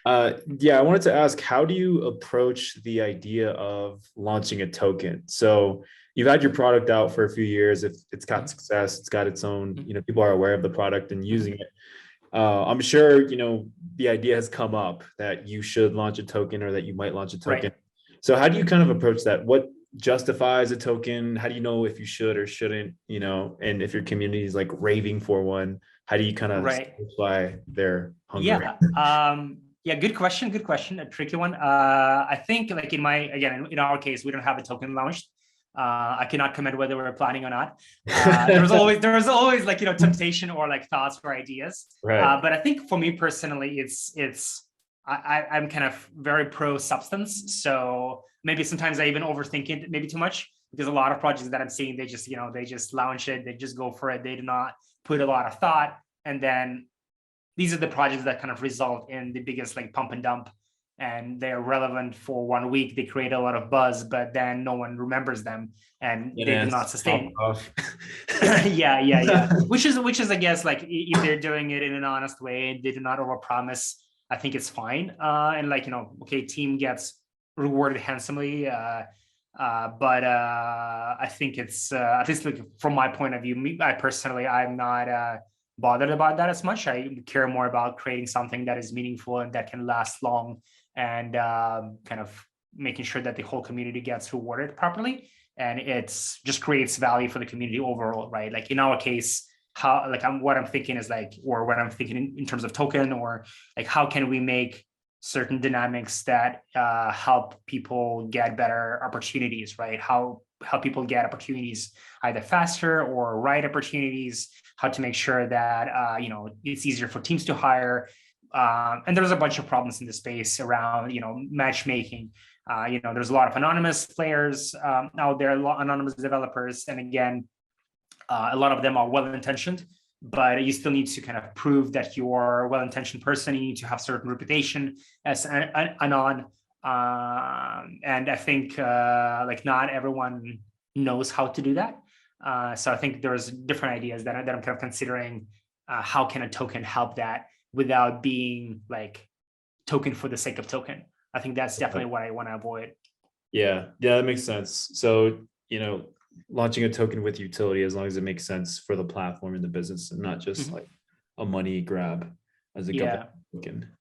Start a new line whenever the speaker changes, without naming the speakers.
Yeah, I wanted to ask, how do you approach the idea of launching a token? So you've had your product out for a few years. If it's got
Mhm,
success, it's got its own,
mhm,
people are aware of the product and using
mhm.
it. I'm sure, the idea has come up that you should launch a token or that you might launch a token.
Right.
So how do you kind of approach that? What justifies a token? How do you know if you should or shouldn't, and if your community is like raving for one, how do you kind of
Right.
satisfy their hunger?
Yeah. Yeah, good question. Good question. A tricky one. I think like again, in our case, we don't have a token launched. I cannot comment whether we're planning or not. There was always like, temptation or like thoughts or ideas.
Right.
But I think for me personally, I'm kind of very pro substance. So maybe sometimes I even overthink it maybe too much, because a lot of projects that I'm seeing, they just launch it, they just go for it. They do not put a lot of thought. And then these are the projects that kind of result in the biggest like pump and dump, and they're relevant for 1 week. They create a lot of buzz, but then no one remembers them and they do not
Yes, pop
sustain.
off.
Yeah. Which is I guess, like, if they're doing it in an honest way, they do not overpromise, I think it's fine. And like, okay, team gets rewarded handsomely. But I think it's at least like from my point of view, I personally, I'm not bothered about that as much. I care more about creating something that is meaningful and that can last long, and kind of making sure that the whole community gets rewarded properly, and it's just creates value for the community overall, right? Like in our case, how like what I'm thinking is like, or what I'm thinking in terms of token, or like how can we make certain dynamics that help people get better opportunities, right? How people get opportunities either faster or right opportunities, how to make sure that it's easier for teams to hire. And there's a bunch of problems in the space around matchmaking. There's a lot of anonymous players out there, a lot of anonymous developers, and again, a lot of them are well intentioned, but you still need to kind of prove that you're a well intentioned person. You need to have certain reputation as an anon. And I think like not everyone knows how to do that. So I think there's different ideas that I'm kind of considering. How can a token help that without being like token for the sake of token? I think that's definitely what I want to avoid.
Yeah, that makes sense. So, launching a token with utility, as long as it makes sense for the platform and the business and not just
Mhm.
like a money grab as a government
Yeah.
token.